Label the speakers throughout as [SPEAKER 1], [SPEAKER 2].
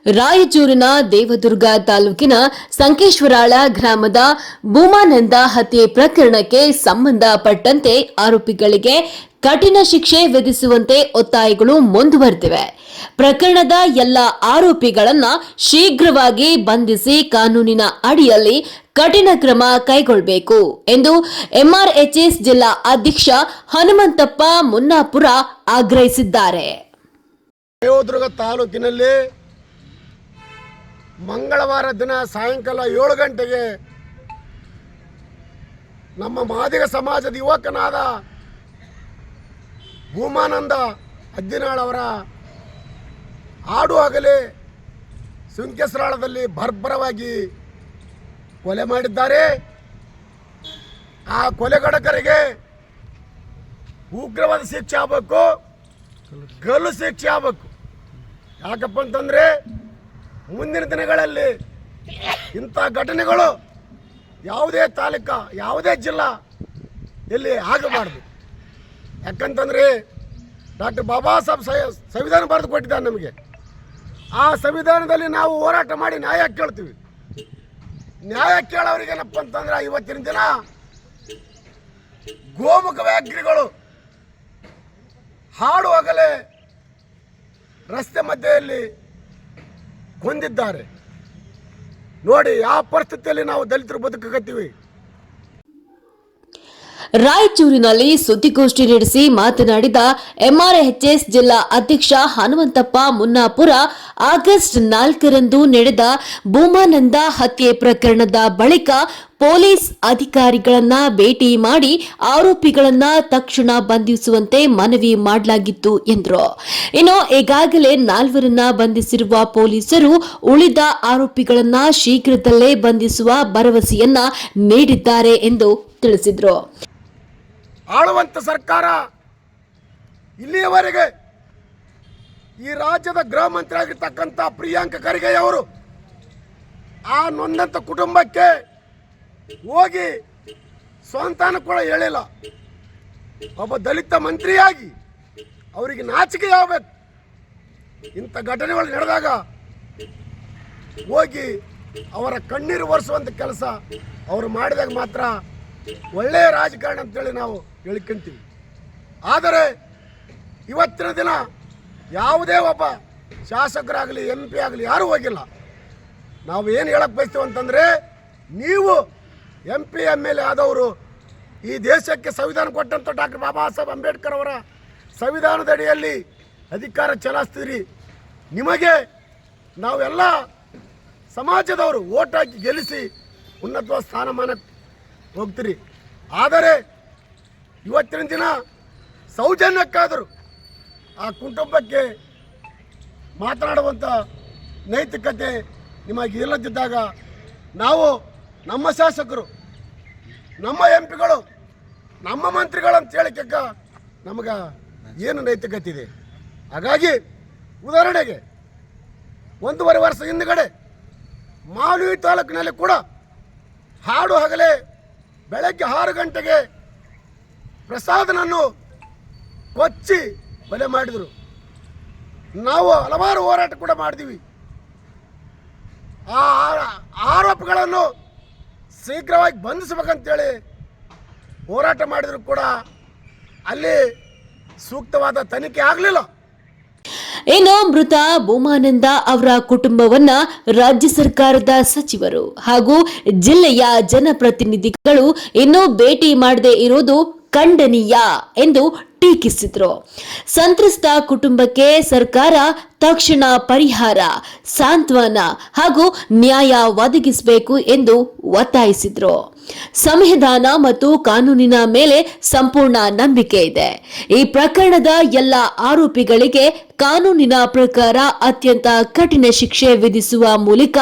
[SPEAKER 1] ರಾಯಚೂರಿನ ದೇವದುರ್ಗ ತಾಲೂಕಿನ ಸಂಕೇಶ್ವರಾಳ ಗ್ರಾಮದ ಭೂಮಾನಂದ ಹತ್ಯೆ ಪ್ರಕರಣಕ್ಕೆ ಸಂಬಂಧಪಟ್ಟಂತೆ ಆರೋಪಿಗಳಿಗೆ ಕಠಿಣ ಶಿಕ್ಷೆ ವಿಧಿಸುವಂತೆ ಒತ್ತಾಯಗಳು ಮುಂದುವರೆದಿವೆ. ಪ್ರಕರಣದ ಎಲ್ಲ ಆರೋಪಿಗಳನ್ನ ಶೀಘ್ರವಾಗಿ ಬಂಧಿಸಿ ಕಾನೂನಿನ ಅಡಿಯಲ್ಲಿ ಕಠಿಣ ಕ್ರಮ ಕೈಗೊಳ್ಳಬೇಕು ಎಂದು ಎಂಆರ್ಎಚ್ಎಸ್ ಜಿಲ್ಲಾ ಅಧ್ಯಕ್ಷ ಹನುಮಂತಪ್ಪ ಮುನ್ನಾಪುರ ಆಗ್ರಹಿಸಿದ್ದಾರೆ.
[SPEAKER 2] ದೇವದುರ್ಗ ತಾಲೂಕಿನಲ್ಲಿ ಮಂಗಳವಾರ ದಿನ ಸಾಯಂಕಾಲ 7 ಗಂಟೆಗೆ ನಮ್ಮ ಮಾದಿಗ ಸಮಾಜದ ಯುವಕನಾದ ಭೂಮಾನಂದ ಅಜ್ಜಿನಾಳ್ ಅವರ ಆಡು ಹಗಲೇ ಸಂಕೇಶ್ವರಾಳದಲ್ಲಿ ಬರ್ಬರವಾಗಿ ಕೊಲೆ ಮಾಡಿದ್ದಾರೆ. ಆ ಕೊಲೆಗಡಕರಿಗೆ ಉಗ್ರವಾದ ಶಿಕ್ಷೆ ಆಗಬೇಕು, ಗಲ್ಲು ಶಿಕ್ಷೆ ಆಗಬೇಕು. ಯಾಕಪ್ಪ ಅಂತಂದರೆ ಮುಂದಿನ ದಿನಗಳಲ್ಲಿ ಇಂಥ ಘಟನೆಗಳು ಯಾವುದೇ ತಾಲೂಕು ಯಾವುದೇ ಜಿಲ್ಲಾ ಇಲ್ಲಿ ಆಗಬಾರ್ದು. ಯಾಕಂತಂದರೆ ಡಾಕ್ಟರ್ ಬಾಬಾ ಸಾಹೇಬ್ ಸಂವಿಧಾನ ಬರೆದು ಕೊಟ್ಟಿದ್ದಾರೆ ನಮಗೆ. ಆ ಸಂವಿಧಾನದಲ್ಲಿ ನಾವು ಹೋರಾಟ ಮಾಡಿ ನ್ಯಾಯ ಕೇಳ್ತೀವಿ. ನ್ಯಾಯ ಕೇಳೋರಿಗೇನಪ್ಪ ಅಂತಂದ್ರೆ ಇವತ್ತಿನ ದಿನ ಗೋಮುಖ ವ್ಯಾಘ್ರಿಗಳು ಹಾಡುವಾಗಲೇ ರಸ್ತೆ ಮಧ್ಯೆಯಲ್ಲಿ ಕೊಂದಿದ್ದಾರೆ. ನೋಡಿ ಯಾವ ಪರಿಸ್ಥಿತಿಯಲ್ಲಿ ನಾವು ದಲಿತರು ಬದುಕಕತ್ತೀವಿ.
[SPEAKER 1] ರಾಯಚೂರಿನಲ್ಲಿ ಸುದ್ದಿಗೋಷ್ಠಿ ನಡೆಸಿ ಮಾತನಾಡಿದ ಎಂಆರ್ಎಚ್ಎಸ್ ಜಿಲ್ಲಾ ಅಧ್ಯಕ್ಷ ಹನುಮಂತಪ್ಪ ಮುನ್ನಾಪುರ, ಆಗಸ್ಟ್ 4ರಂದು ನಡೆದ ಭೂಮಾನಂದ ಹತ್ಯೆ ಪ್ರಕರಣದ ಬಳಿಕ ಪೊಲೀಸ್ ಅಧಿಕಾರಿಗಳನ್ನ ಭೇಟಿ ಮಾಡಿ ಆರೋಪಿಗಳನ್ನ ತಕ್ಷಣ ಬಂಧಿಸುವಂತೆ ಮನವಿ ಮಾಡಲಾಗಿತ್ತು ಎಂದರು. ಇನ್ನು ಈಗಾಗಲೇ 4ರನ್ನ ಬಂಧಿಸಿರುವ ಪೊಲೀಸರು ಉಳಿದ ಆರೋಪಿಗಳನ್ನ ಶೀಘ್ರದಲ್ಲೇ ಬಂಧಿಸುವ ಭರವಸೆಯನ್ನ ನೀಡಿದ್ದಾರೆ ಎಂದು ತಿಳಿಸಿದರು.
[SPEAKER 2] ಆಳುವಂತ ಸರ್ಕಾರ ಇಲ್ಲಿಯವರೆಗೆ ಈ ರಾಜ್ಯದ ಗೃಹ ಮಂತ್ರಿ ಆಗಿರ್ತಕ್ಕಂಥ ಪ್ರಿಯಾಂಕ ಖರ್ಗೆ ಅವರು ಆ ನೊಂದಂತ ಕುಟುಂಬಕ್ಕೆ ಹೋಗಿ ಸ್ವಂತಾನ ಕೂಡ ಹೇಳಿಲ್ಲ. ಒಬ್ಬ ದಲಿತ ಮಂತ್ರಿಯಾಗಿ ಅವರಿಗೆ ನಾಚಿಕೆ ಆಗಬೇಕು. ಇಂಥ ಘಟನೆಗಳು ನಡೆದಾಗ ಹೋಗಿ ಅವರ ಕಣ್ಣೀರು ಒರೆಸುವಂಥ ಕೆಲಸ ಅವರು ಮಾಡಿದಾಗ ಮಾತ್ರ ಒಳ್ಳೆಯ ರಾಜಕಾರಣ ಅಂತೇಳಿ ನಾವು ಹೇಳ್ಕೊಂತೀವಿ. ಆದರೆ ಇವತ್ತಿನ ದಿನ ಯಾವುದೇ ಒಬ್ಬ ಶಾಸಕರಾಗಲಿ MP ಆಗಲಿ ಯಾರೂ ಹೋಗಿಲ್ಲ. ನಾವು ಏನು ಹೇಳಕ್ಕೆ ಬಯಸ್ತೀವಿ ಅಂತಂದರೆ, ನೀವು MP MLA ಆದವರು ಈ ದೇಶಕ್ಕೆ ಸಂವಿಧಾನ ಕೊಟ್ಟಂಥ ಡಾಕ್ಟರ್ ಬಾಬಾ ಸಾಹೇಬ್ ಅಂಬೇಡ್ಕರ್ ಅವರ ಸಂವಿಧಾನದ ಅಡಿಯಲ್ಲಿ ಅಧಿಕಾರ ಚಲಾಯಿಸ್ತೀರಿ. ನಿಮಗೆ ನಾವೆಲ್ಲ ಸಮಾಜದವರು ಓಟ್ ಹಾಕಿ ಗೆಲ್ಲಿಸಿ ಉನ್ನತವಾದ ಸ್ಥಾನಮಾನಕ್ಕೆ ಹೋಗ್ತೀರಿ. ಆದರೆ ಇವತ್ತಿನ ದಿನ ಸೌಜನ್ಯಕ್ಕಾದರೂ ಆ ಕುಟುಂಬಕ್ಕೆ ಮಾತನಾಡುವಂಥ ನೈತಿಕತೆ ನಿಮಗೆ ಇಲ್ಲದಿದ್ದಾಗ ನಾವು ನಮ್ಮ ಶಾಸಕರು, ನಮ್ಮ MPಗಳು, ನಮ್ಮ ಮಂತ್ರಿಗಳು ಅಂತ ಹೇಳಿಕ ನಮಗೆ ಏನು ನೈತಿಕತೆ ಇದೆ? ಹಾಗಾಗಿ ಉದಾಹರಣೆಗೆ 1.5 ವರ್ಷ ಹಿಂದುಗಡೆ ಮಾಲೂಯಿ ತಾಲೂಕಿನಲ್ಲಿ ಕೂಡ ಹಾಡು ಹಗಲೇ ಬೆಳಗ್ಗೆ 6 ಗಂಟೆಗೆ ಪ್ರಸಾದನನ್ನು ಕೊಚ್ಚಿ ಕೊಲೆ ಮಾಡಿದರು. ನಾವು ಹಲವಾರು ಹೋರಾಟ ಕೂಡ ಮಾಡಿದ್ದೀವಿ. ಆ ಆರೋಪಗಳನ್ನು ಶೀಘ್ರವಾಗಿ ಬಂಧಿಸಬೇಕಂತೇಳಿ ಹೋರಾಟ ಮಾಡಿದ್ರು ಕೂಡ ಅಲ್ಲಿ ಸೂಕ್ತವಾದ ತನಿಖೆ ಆಗಲಿಲ್ಲ.
[SPEAKER 1] ಇನ್ನು ಮೃತ ಭೂಮಾನಂದ ಅವರ ಕುಟುಂಬವನ್ನ ರಾಜ್ಯ ಸರ್ಕಾರದ ಸಚಿವರು ಹಾಗೂ ಜಿಲ್ಲೆಯ ಜನಪ್ರತಿನಿಧಿಗಳು ಇನ್ನೂ ಭೇಟಿ ಮಾಡದೇ ಇರುವುದು ಖಂಡನೀಯ ಎಂದು ಟೀಕಿಸಿದರು. ಸಂತ್ರಸ್ತ ಕುಟುಂಬಕ್ಕೆ ಸರ್ಕಾರ ತಕ್ಷಣ ಪರಿಹಾರ, ಸಾಂತ್ವನ ಹಾಗೂ ನ್ಯಾಯ ಒದಗಿಸಬೇಕು ಎಂದು ಒತ್ತಾಯಿಸಿದರು. ಸಂವಿಧಾನ ಮತ್ತು ಕಾನೂನಿನ ಮೇಲೆ ಸಂಪೂರ್ಣ ನಂಬಿಕೆ ಇದೆ. ಈ ಪ್ರಕರಣದ ಎಲ್ಲ ಆರೋಪಿಗಳಿಗೆ ಕಾನೂನಿನ ಪ್ರಕಾರ ಅತ್ಯಂತ ಕಠಿಣ ಶಿಕ್ಷೆ ವಿಧಿಸುವ ಮೂಲಕ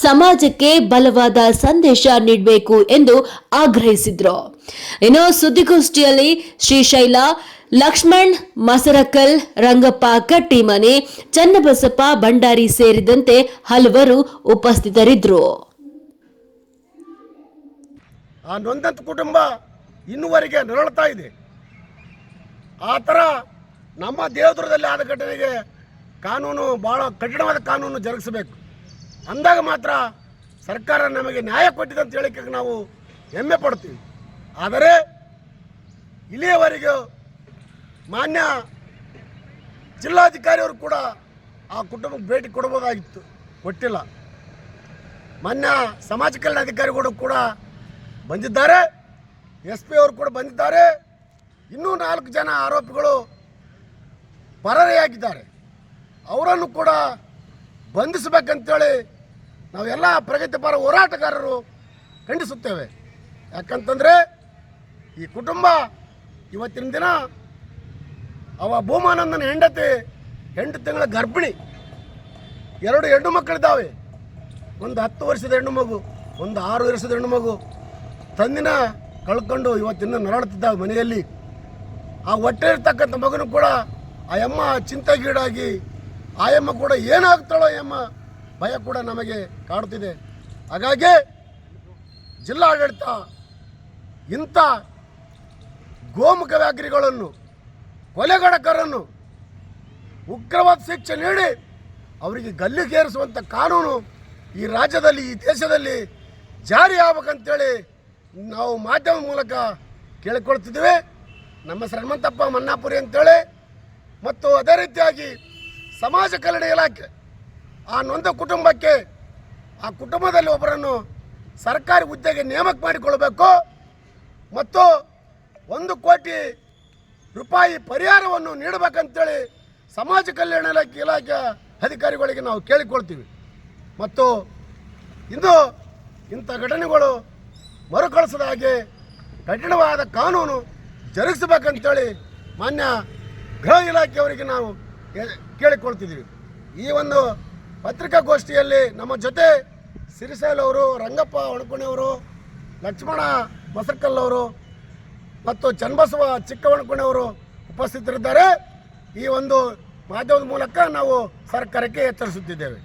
[SPEAKER 1] ಸಮಾಜಕ್ಕೆ ಬಲವಾದ ಸಂದೇಶ ನೀಡಬೇಕು ಎಂದು ಆಗ್ರಹಿಸಿದರು. ಇನ್ನು ಸುದ್ದಿಗೋಷ್ಠಿಯಲ್ಲಿ ಶ್ರೀಶೈಲ, ಲಕ್ಷ್ಮಣ್ ಮಸರಕಲ್, ರಂಗಪ್ಪ ಕಟ್ಟಿಮನೆ, ಚನ್ನಬಸಪ್ಪ ಭಂಡಾರಿ ಸೇರಿದಂತೆ ಹಲವರು ಉಪಸ್ಥಿತರಿದ್ದರು.
[SPEAKER 2] ಆ ನೊಂದಂತ ಕುಟುಂಬ ಇನ್ನುವರೆಗೆ ನರಳುತ್ತಾ ಇದೆ. ಆ ಥರ ನಮ್ಮ ದೇವದುರ್ಗದಲ್ಲಿ ಆದ ಘಟನೆಗೆ ಕಾನೂನು ಭಾಳ ಕಠಿಣವಾದ ಕಾನೂನು ಜರುಗಿಸಬೇಕು. ಅಂದಾಗ ಮಾತ್ರ ಸರ್ಕಾರ ನಮಗೆ ನ್ಯಾಯ ಕೊಟ್ಟಿದೆ ಅಂತ ಹೇಳಿಕೆ ನಾವು ಹೆಮ್ಮೆ ಪಡ್ತೀವಿ. ಆದರೆ ಇಲ್ಲಿಯವರೆಗೂ ಮಾನ್ಯ ಜಿಲ್ಲಾಧಿಕಾರಿಯವರು ಕೂಡ ಆ ಕುಟುಂಬಕ್ಕೆ ಭೇಟಿ ಕೊಡ್ಬೋದಾಗಿತ್ತು, ಕೊಟ್ಟಿಲ್ಲ. ಮಾನ್ಯ ಸಮಾಜ ಕಲ್ಯಾಣ ಅಧಿಕಾರಿಗಳು ಕೂಡ ಬಂದಿದ್ದಾರೆ, SP ಅವರು ಕೂಡ ಬಂದಿದ್ದಾರೆ. ಇನ್ನೂ 4 ಜನ ಆರೋಪಿಗಳು ಪರಾರಿಯಾಗಿದ್ದಾರೆ. ಅವರನ್ನು ಕೂಡ ಬಂಧಿಸಬೇಕಂತೇಳಿ ನಾವೆಲ್ಲ ಪ್ರಗತಿಪರ ಹೋರಾಟಗಾರರು ಖಂಡಿಸುತ್ತೇವೆ. ಯಾಕಂತಂದರೆ ಈ ಕುಟುಂಬ ಇವತ್ತಿನ ದಿನ ಅವ ಭೂಮಾನಂದನ ಹೆಂಡತಿ 8 ತಿಂಗಳ ಗರ್ಭಿಣಿ, 2 ಹೆಣ್ಣು ಮಕ್ಕಳಿದ್ದಾವೆ. ಒಂದು 10 ವರ್ಷದ ಹೆಣ್ಣು ಮಗು, ಒಂದು 6 ವರ್ಷದ ಹೆಣ್ಣು ಮಗು. ತಂದಿನ ಕಳ್ಕೊಂಡು ಇವತ್ತಿನ ನರಳುತ್ತಿದ್ದಾವೆ ಮನೆಯಲ್ಲಿ. ಆ ಹೊಟ್ಟೆ ಇರ್ತಕ್ಕಂಥ ಮಗನೂ ಕೂಡ ಆ ಅಮ್ಮ ಚಿಂತೆಗೀಡಾಗಿ ಆ ಅಮ್ಮ ಕೂಡ ಏನಾಗ್ತಾಳೋ ಎಂಬ ಭಯ ಕೂಡ ನಮಗೆ ಕಾಡುತ್ತಿದೆ. ಹಾಗಾಗಿ ಜಿಲ್ಲಾಡಳಿತ ಇಂಥ ಗೋಮುಖ ವ್ಯಾಘ್ರಿಗಳನ್ನು, ಕೊಲೆಗಡಕರನ್ನು ಉಗ್ರವಾದ ಶಿಕ್ಷೆ ನೀಡಿ ಅವರಿಗೆ ಗಲ್ಲಿಗೇರಿಸುವಂಥ ಕಾನೂನು ಈ ರಾಜ್ಯದಲ್ಲಿ, ಈ ದೇಶದಲ್ಲಿ ಜಾರಿ ಆಗ್ಬೇಕಂತೇಳಿ ನಾವು ಮಾಧ್ಯಮ ಮೂಲಕ ಕೇಳಿಕೊಳ್ತಿದ್ದೀವಿ. ನಮ್ಮ ಶ್ರೀಮಂತಪ್ಪ ಮನ್ನಾಪುರಿ ಅಂತೇಳಿ ಮತ್ತು ಅದೇ ರೀತಿಯಾಗಿ ಸಮಾಜ ಕಲ್ಯಾಣ ಇಲಾಖೆ ಆ ನೊಂದ ಕುಟುಂಬಕ್ಕೆ, ಆ ಕುಟುಂಬದಲ್ಲಿ ಒಬ್ಬರನ್ನು ಸರ್ಕಾರಿ ಹುದ್ದೆಗೆ ನೇಮಕ ಮಾಡಿಕೊಳ್ಬೇಕು ಮತ್ತು 1 ಕೋಟಿ ರೂಪಾಯಿ ಪರಿಹಾರವನ್ನು ನೀಡಬೇಕಂತೇಳಿ ಸಮಾಜ ಕಲ್ಯಾಣ ಇಲಾಖೆ ಅಧಿಕಾರಿಗಳಿಗೆ ನಾವು ಕೇಳಿಕೊಳ್ತೀವಿ. ಮತ್ತು ಇಂದು ಇಂಥ ಘಟನೆಗಳು ಮರುಕಳಿಸದ ಹಾಗೆ ಕಠಿಣವಾದ ಕಾನೂನು ಜರುಗಿಸಬೇಕಂತೇಳಿ ಮಾನ್ಯ ಗೃಹ ಇಲಾಖೆಯವರಿಗೆ ನಾವು ಕೇಳಿಕೊಳ್ತಿದ್ದೀವಿ. ಈ ಒಂದು ಪತ್ರಿಕಾಗೋಷ್ಠಿಯಲ್ಲಿ ನಮ್ಮ ಜೊತೆ ಸಿರಿಸೈಲ್ ಅವರು, ರಂಗಪ್ಪ ಒಣಕುಣಿಯವರು, ಲಕ್ಷ್ಮಣ ಬಸರ್ಕಲ್ಲವರು ಮತ್ತು ಚನ್ನಬಸವ ಚಿಕ್ಕವಣಕುಣಿಯವರು ಉಪಸ್ಥಿತರಿದ್ದಾರೆ. ಈ ಒಂದು ಮಾಧ್ಯಮದ ಮೂಲಕ ನಾವು ಸರ್ಕಾರಕ್ಕೆ ಎಚ್ಚರಿಸುತ್ತಿದ್ದೇವೆ.